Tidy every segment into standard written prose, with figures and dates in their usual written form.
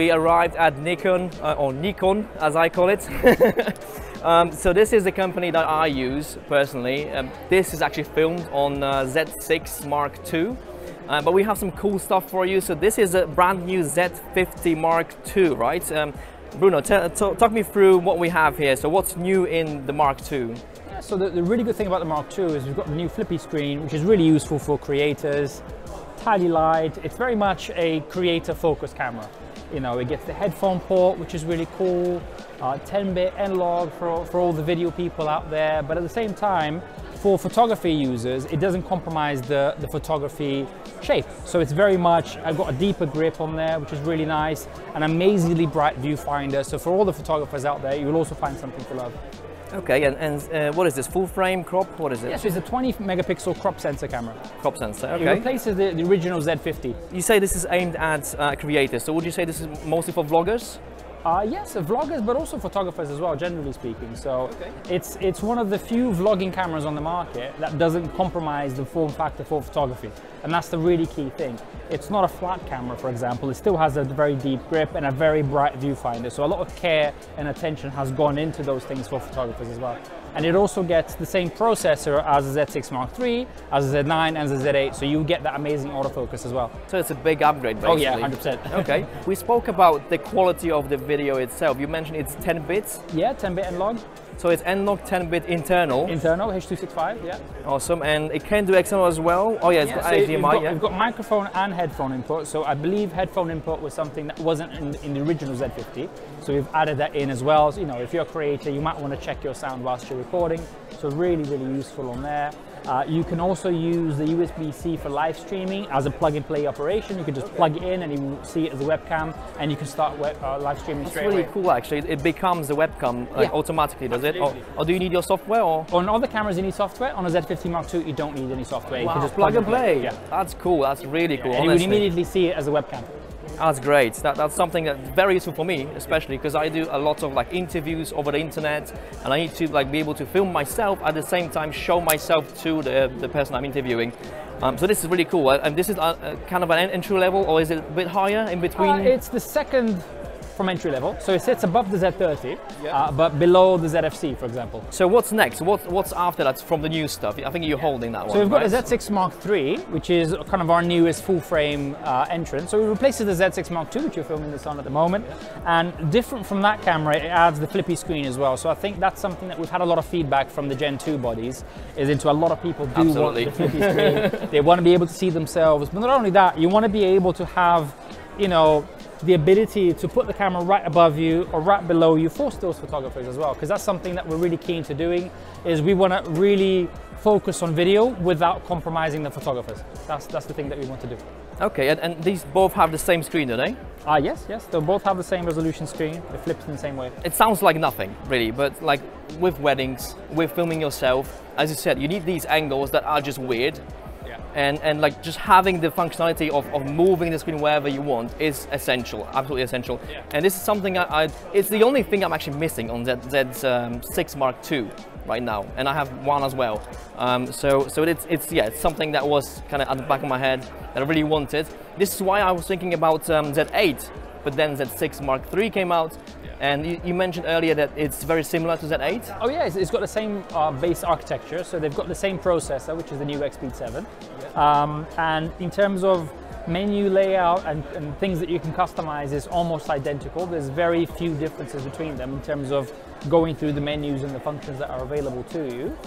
we arrived at Nikon, or Nikon as I call it. So this is the company that I use personally. This is actually filmed on Z6 Mark II. But we have some cool stuff for you. So this is a brand new Z50 Mark II, right? Bruno, talk me through what we have here. So what's new in the Mark II? Yeah, so the really good thing about the Mark II is we've got the new flippy screen, which is really useful for creators. Tiny light. It's very much a creator focused camera. You know, it gets the headphone port, which is really cool. 10-bit N-Log for all the video people out there. But at the same time, for photography users, it doesn't compromise the photography shape. So it's very much, I've got a deeper grip on there, which is really nice. An amazingly bright viewfinder. So for all the photographers out there, you'll also find something to love. Okay, and what is this? Full frame crop? What is it? Yes, it's a 20 megapixel crop sensor camera. Crop sensor, okay. It replaces the original Z50. You say this is aimed at creators, so would you say this is mostly for vloggers? Yes, vloggers, but also photographers as well, generally speaking. So it's one of the few vlogging cameras on the market that doesn't compromise the form factor for photography. And that's the really key thing. It's not a flat camera, for example. It still has a very deep grip and a very bright viewfinder. So a lot of care and attention has gone into those things for photographers as well. And it also gets the same processor as the Z6 Mark III, as the Z9 and the Z8, so you get that amazing autofocus as well. So it's a big upgrade, basically. Oh yeah, 100%. Okay. We spoke about the quality of the video itself. You mentioned it's 10 bits? Yeah, 10-bit N-Log. So it's N-Log 10-bit internal? Internal, H.265, yeah. Awesome, and it can do external as well? Oh yeah, it's got HDMI, We've got microphone and headphone input, so I believe headphone input was something that wasn't in the original Z50, so we've added that in as well. So, you know, if you're a creator, you might want to check your sound whilst you're recording, so really, really useful on there. You can also use the USB-C for live streaming as a plug-and-play operation. You can just plug it in and you see it as a webcam, and you can start live streaming straight away. It's really cool, actually. It becomes a webcam automatically, does it? Or do you need your software? Or on other cameras you need software. On a Z50 Mark II you don't need any software. Wow, you can just plug and play. Yeah. That's cool. That's really cool. And you would immediately see it as a webcam. That's great. That's something that's very useful for me, especially because I do a lot of interviews over the internet, and I need to be able to film myself at the same time, show myself to the person I'm interviewing. So this is really cool. And this is kind of an entry level, or is it a bit higher in between? It's the second from entry level, so it sits above the Z30, but below the ZFC, for example. So what's next? What's after that from the new stuff? I think you're holding that one. So we've got the Z6 Mark III, which is kind of our newest full-frame entrance. So it replaces the Z6 Mark II, which you're filming this on at the moment. And different from that camera, it adds the flippy screen as well. So I think that's something that we've had a lot of feedback from the Gen 2 bodies, is into a lot of people do want the flippy screen. They want to be able to see themselves. But not only that, you want to be able to have, you know, the ability to put the camera right above you or right below you for those photographers as well, because that's something that we're really keen to doing, is we want to really focus on video without compromising the photographers. That's the thing that we want to do. Okay, and these both have the same screen, do they? Yes, they both have the same resolution screen. It flips in the same way. It sounds like nothing, really, but like with weddings, with filming yourself, as you said, you need these angles that are just weird. And like just having the functionality of moving the screen wherever you want is essential, absolutely essential. And this is something it's the only thing I'm actually missing on Z6 Mark II right now, and I have one as well. So it's something that was kind of at the back of my head that I really wanted. This is why I was thinking about Z8, but then Z6 Mark III came out. And you mentioned earlier that it's very similar to Z8? Oh yeah, it's got the same base architecture, so they've got the same processor, which is the new X-Speed 7. And in terms of menu layout and things that you can customize, is almost identical. There's very few differences between them in terms of going through the menus and the functions that are available to you.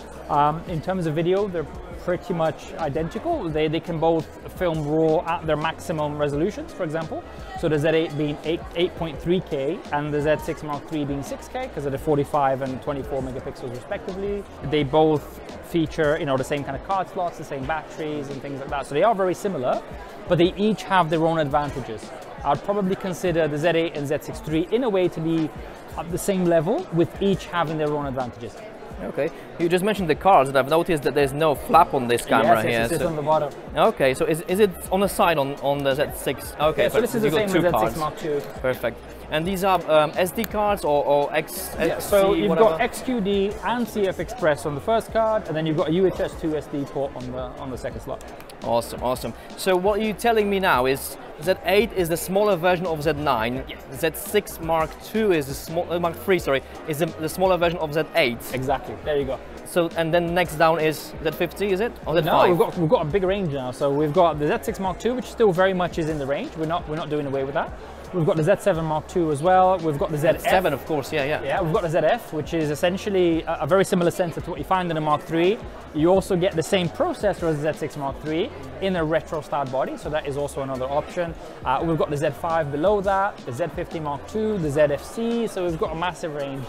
In terms of video, they're pretty much identical. They can both film RAW at their maximum resolutions, for example. So the Z8 being 8.3K and the Z6 Mark III being 6K, because of the 45 and 24 megapixels respectively. They both feature, you know, the same kind of card slots, the same batteries and things like that. So they are very similar, but they each have their own advantages. I'd probably consider the Z8 and Z6 III in a way to be at the same level, with each having their own advantages. Okay, You just mentioned the cards, and I've noticed that there's no flap on this camera here. Yes, it's on the bottom. Okay, so is it on the side on the Z6? Okay, yeah, so this is the same as Z6 Mark II. Perfect. And these are SD cards or XC, so you've whatever? got XQD and CF Express on the first card, and then you've got a UHS 2 SD port on the second slot. Awesome, awesome. So what you're telling me now is Z8 is the smaller version of Z9. Yes. Z6 Mark II is the small Mark III, sorry, is the smaller version of Z8. Exactly. There you go. So and then next down is Z50, is it? Or Z5? No, we've got a big range now. So we've got the Z6 Mark II, which still very much is in the range. We're not doing away with that. We've got the Z7 Mark II as well. We've got the ZF. Z7, of course, yeah. Yeah, we've got the ZF, which is essentially a very similar sensor to what you find in a Mark III. You also get the same processor as the Z6 Mark III in a retro styled body, so that is also another option. We've got the Z5 below that, the Z50 Mark II, the ZF-C, so we've got a massive range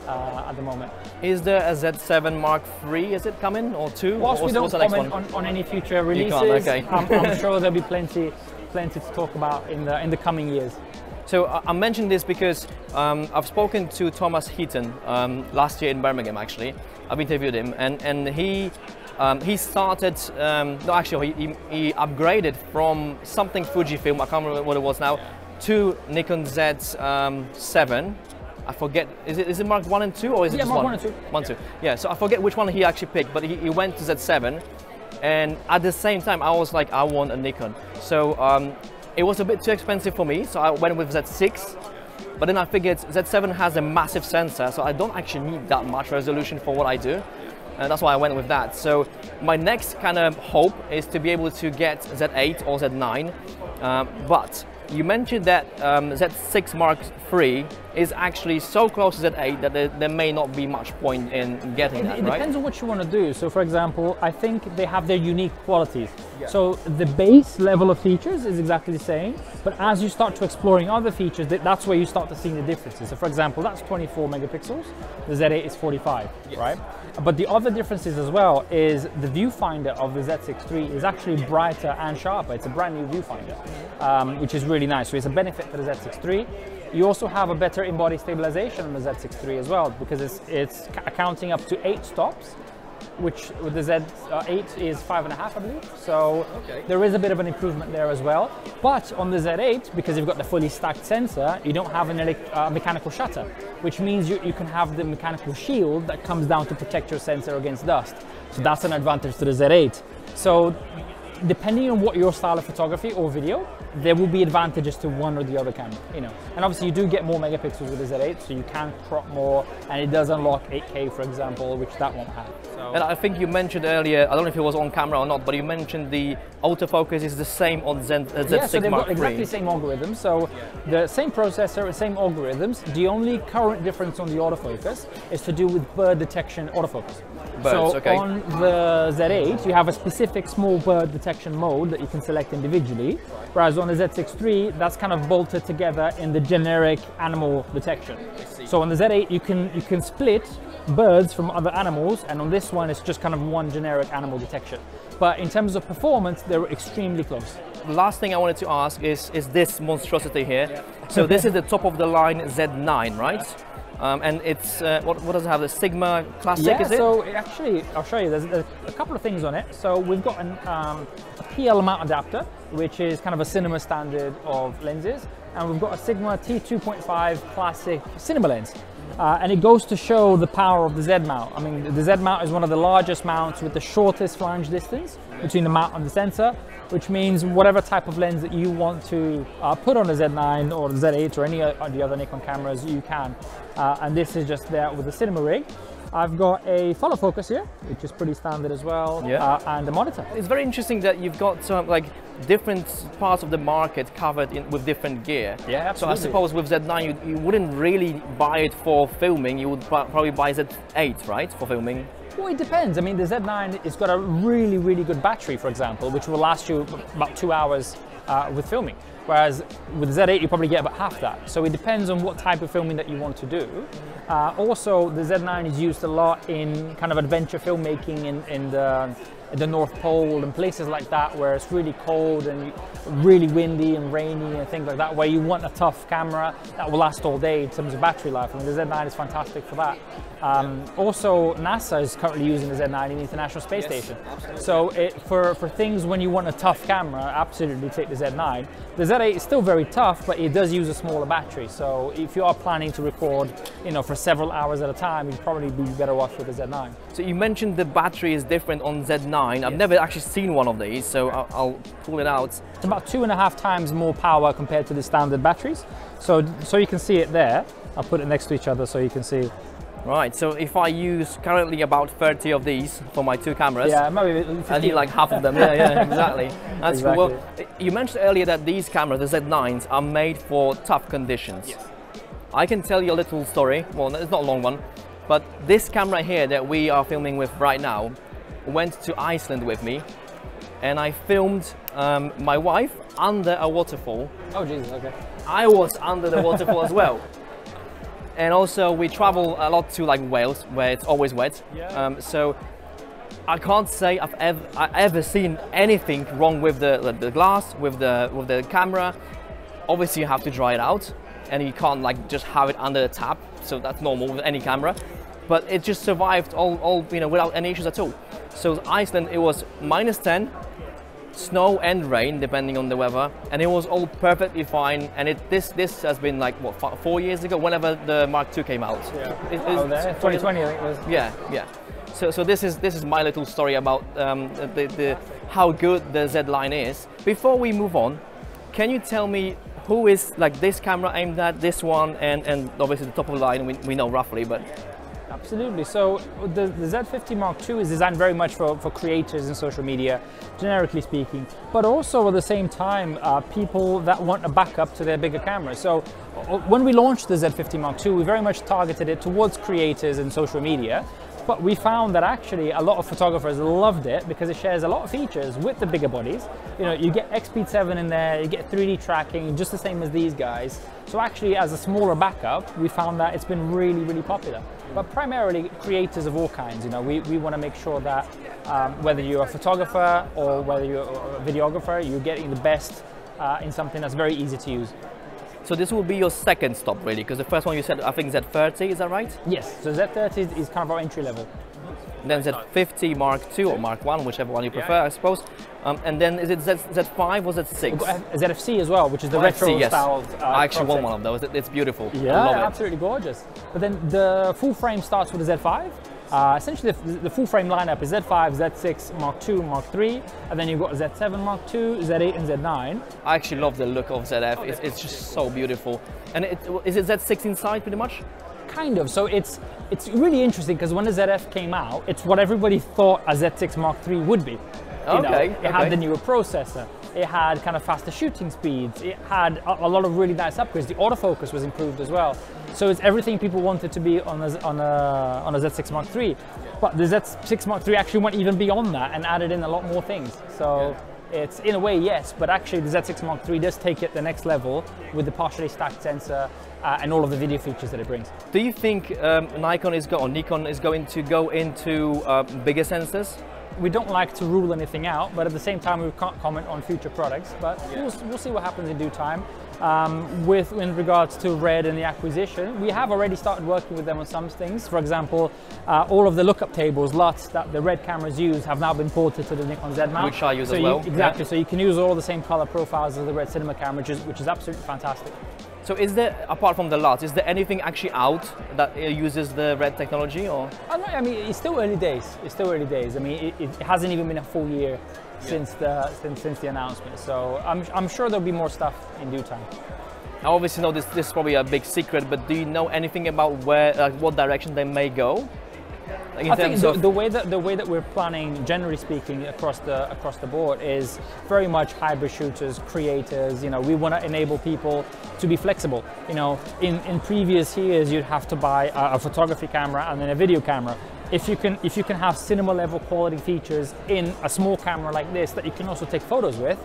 at the moment. Is there a Z7 Mark III, is it coming, or 2? Whilst we don't comment on any future releases, okay. I'm sure there'll be plenty to talk about in the coming years. So I'm mentioning this because I've spoken to Thomas Heaton last year in Birmingham. Actually, I've interviewed him, and he started. No, actually, he upgraded from something Fujifilm. I can't remember what it was now, to Nikon Z7. I forget. Is it Mark 1 and 2 or is it just Mark 1? 1 and 2. 1, 2. Yeah. So I forget which one he actually picked, but he went to Z7, and at the same time I was like, I want a Nikon. So. It was a bit too expensive for me, so I went with Z6, but then I figured Z7 has a massive sensor, so I don't actually need that much resolution for what I do, and that's why I went with that. So my next kind of hope is to be able to get Z8 or Z9, but you mentioned that Z6 Mark III is actually so close to Z8 that there may not be much point in getting that, right? It depends on what you want to do. So for example, I think they have their unique qualities. Yeah. So the base level of features is exactly the same, but as you start to exploring other features, that's where you start to see the differences. So for example, that's 24 megapixels, the Z8 is 45, yes. Right? But the other differences as well is the viewfinder of the Z6 III is actually brighter and sharper. It's a brand new viewfinder, which is really nice. So it's a benefit for the Z6 III. You also have a better in-body stabilization on the Z6 III as well, because it's accounting up to 8 stops, which with the Z8 is 5.5, I believe. So there is a bit of an improvement there as well. But on the Z8, because you've got the fully stacked sensor, you don't have a mechanical shutter, which means you can have the mechanical shield that comes down to protect your sensor against dust. So that's an advantage to the Z8. So depending on what your style of photography or video, there will be advantages to one or the other camera, you know. And obviously you do get more megapixels with the Z8, so you can crop more, and it does unlock 8K, for example, which that won't have. So. And I think you mentioned earlier, I don't know if it was on camera or not, but you mentioned the autofocus is the same on Z6 yeah, so they've Mark got exactly the same algorithms. So the same processor, same algorithms. The only current difference on the autofocus is to do with bird detection autofocus. Birds, so okay. on the Z8, you have a specific small bird detection mode that you can select individually, whereas on the Z6 III, that's kind of bolted together in the generic animal detection. So on the Z8, you can split birds from other animals, and on this one, it's just kind of one generic animal detection. But in terms of performance, they're extremely close. The last thing I wanted to ask is this monstrosity here. Yeah. So this is the top of the line Z9, right? Yeah. And it's, what does it have, the Sigma Classic, is it? So actually, I'll show you, there's a couple of things on it. So we've got a PL mount adapter, which is kind of a cinema standard of lenses. And we've got a Sigma T2.5 Classic cinema lens. And it goes to show the power of the Z mount. I mean, the Z mount is one of the largest mounts with the shortest flange distance between the mount and the sensor, which means whatever type of lens that you want to put on a Z9 or the Z8 or any of the other Nikon cameras, you can. And this is just there with the cinema rig. I've got a follow focus here, which is pretty standard as well, yeah. And a monitor. It's very interesting that you've got some like different parts of the market covered with different gear. Yeah, absolutely. So I suppose with Z9 you wouldn't really buy it for filming, you would probably buy Z8, right, for filming? Well, it depends. I mean, the Z9 has got a really, really good battery, for example, which will last you about 2 hours with filming. Whereas with Z8, you probably get about half that. So it depends on what type of filming that you want to do. Also, the Z9 is used a lot in kind of adventure filmmaking in the North Pole and places like that where it's really cold and really windy and rainy and things like that, where you want a tough camera that will last all day in terms of battery life. I mean, the Z9 is fantastic for that. Also, NASA is currently using the Z9 in the International Space Station. Absolutely. So for things when you want a tough camera, absolutely take the Z9. The Z8 is still very tough, but it does use a smaller battery. So if you are planning to record, you know, for several hours at a time, you'd probably be better off with the Z9. So you mentioned the battery is different on Z9. I've never actually seen one of these, so I'll pull it out. It's about 2.5 times more power compared to the standard batteries. So you can see it there. I'll put it next to each other so you can see. Right, so if I use currently about 30 of these for my 2 cameras, yeah, maybe 50. I need like half of them. Yeah, exactly. That's exactly. Cool. Well, you mentioned earlier that these cameras, the Z9s, are made for tough conditions. Yes. I can tell you a little story. Well, it's not a long one, but this camera here that we are filming with right now went to Iceland with me, and I filmed my wife under a waterfall. Oh, Jesus, okay. I was under the waterfall as well. And also we travel a lot to like Wales, where it's always wet. Yeah. So I can't say I've ever seen anything wrong with the glass, with the camera. Obviously you have to dry it out, and you can't like just have it under the tap. So that's normal with any camera. But it just survived all you know, without any issues at all. So Iceland, it was -10. Snow and rain, depending on the weather, and it was all perfectly fine. And this has been like what, 4 years ago, whenever the Mark II came out. Yeah. 2020, I think it was. Yeah. So this is my little story about how good the Z line is. Before we move on, can you tell me who is like this camera aimed at, this one, and obviously the top of the line we know roughly, but. Absolutely. So the Z50 Mark II is designed very much for creators in social media, generically speaking, but also at the same time, people that want a backup to their bigger cameras. So when we launched the Z50 Mark II, we very much targeted it towards creators in social media. But we found that actually a lot of photographers loved it because it shares a lot of features with the bigger bodies. You know, you get X-Speed 7 in there, you get 3D tracking, just the same as these guys. So actually, as a smaller backup, we found that it's been really, really popular. But primarily creators of all kinds. You know, we want to make sure that whether you're a photographer or whether you're a videographer, you're getting the best in something that's very easy to use. So this will be your second stop, really, because the first one you said, I think Z30, is that right? Yes, so Z30 is kind of our entry level. Then Z50 Mark II or Mark I, whichever one you prefer, I suppose. And then is it Z5 or Z6? We've got ZFC as well, which is the retro FC, yes. styled. I actually want one of those. It's beautiful. Yeah, I love it. absolutely gorgeous. But then the full frame starts with the Z5. Essentially, the full frame lineup is Z5, Z6, Mark II, Mark III, and then you've got Z7 Mark II, Z8, and Z9. I actually love the look of ZF. It's just so beautiful. And is it Z6 inside, pretty much? Kind of. So it's really interesting because when the ZF came out, it's what everybody thought a Z6 Mark III would be. It had the newer processor. It had kind of faster shooting speeds. It had a lot of really nice upgrades. The autofocus was improved as well. So it's everything people wanted to be on a Z6 Mark III. But the Z6 Mark III actually went even beyond that and added in a lot more things. So it's in a way, yes, but actually the Z6 Mark III does take it the next level with the partially stacked sensor and all of the video features that it brings. Do you think Nikon is going to go into bigger sensors? We don't like to rule anything out, but at the same time we can't comment on future products, but we'll see what happens in due time. In regards to Red and the acquisition, we have already started working with them on some things. For example, all of the lookup tables, LUTs that the Red cameras use have now been ported to the Nikon Z mount. Which I use as well. Exactly, so you can use all the same color profiles as the Red cinema camera, which is absolutely fantastic. So is there, apart from the LUTs, is there anything actually out that uses the Red technology, or? I mean, it's still early days. It's still early days. I mean, it hasn't even been a full year since the announcement. So I'm sure there'll be more stuff in due time. I obviously know this is probably a big secret, but do you know anything about what direction they may go? Like I think the way that we're planning, generally speaking, across the board, is very much hybrid shooters, creators. You know, we want to enable people to be flexible. You know, in previous years, you'd have to buy a photography camera and then a video camera. If you can have cinema level quality features in a small camera like this that you can also take photos with,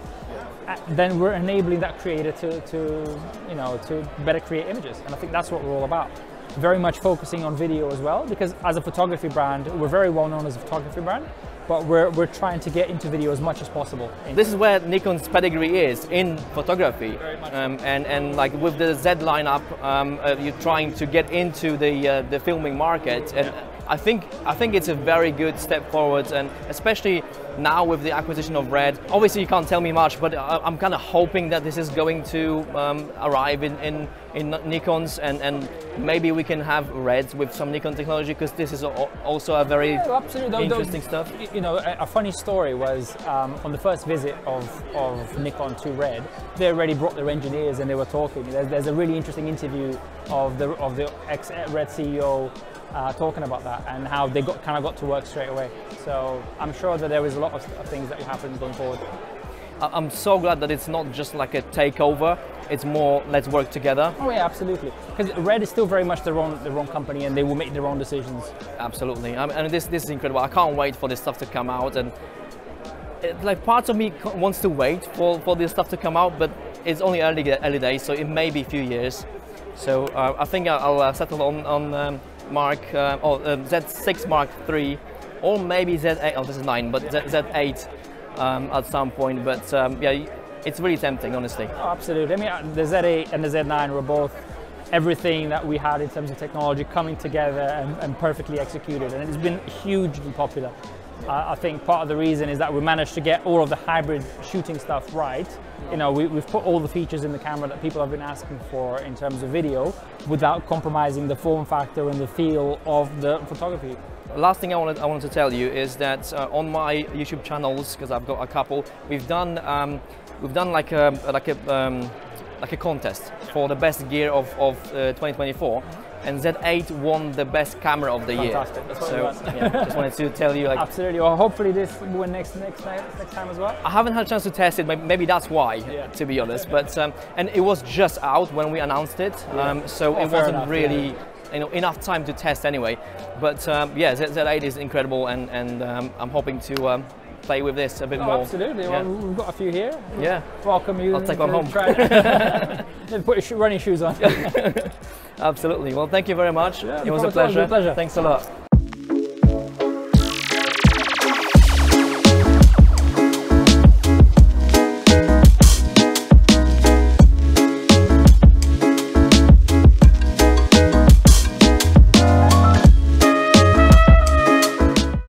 then we're enabling that creator to better create images. And I think that's what we're all about. Very much focusing on video as well, because as a photography brand, we're very well known as a photography brand, but we're trying to get into video as much as possible. This is where Nikon's pedigree is in photography, and like with the Z lineup, you're trying to get into the filming market, and I think it's a very good step forward, and especially now with the acquisition of Red. Obviously, you can't tell me much, but I'm kind of hoping that this is going to arrive in Nikons, and maybe we can have Reds with some Nikon technology, because this is also a very interesting stuff. You know, a funny story was on the first visit of Nikon to Red, they already brought their engineers and they were talking. There's a really interesting interview of the ex-Red CEO talking about that and how they kind of got to work straight away. So I'm sure that there is a lot of things that will happen going forward. I'm so glad that it's not just like a takeover, it's more let's work together. Oh yeah, absolutely. Because Red is still very much their own company, and they will make their own decisions. Absolutely. I mean, this is incredible. I can't wait for this stuff to come out, and like part of me wants to wait for this stuff to come out, but it's only early days, so it may be a few years. So I think I'll settle on Z6 Mark III, or maybe Z8. Oh, this is 9, but Z8 at some point. But yeah, it's really tempting, honestly. Oh, absolutely. I mean, the Z8 and the Z9 were both everything that we had in terms of technology coming together and perfectly executed, and it's been hugely popular. I think part of the reason is that we managed to get all of the hybrid shooting stuff right. You know, we've put all the features in the camera that people have been asking for in terms of video, without compromising the form factor and the feel of the photography. Last thing I wanted to tell you is that on my YouTube channels, because I've got a couple, we've done like a contest for the best gear of 2024. And Z8 won the best camera of the year. Fantastic. That's what so we want. yeah, just wanted to tell you. Like, absolutely. Well, hopefully this will win next time as well. I haven't had a chance to test it. Maybe that's why, yeah, to be honest. But and it was just out when we announced it, so it wasn't really enough time to test anyway. But yeah, Z8 is incredible, and I'm hoping to play with this a bit more. Absolutely. Yeah. Well, we've got a few here. Yeah. Welcome you. I'll take one home. Then put your running shoes on. Absolutely. Well, thank you very much. Yeah, it was a pleasure. Pleasure. Thanks a lot.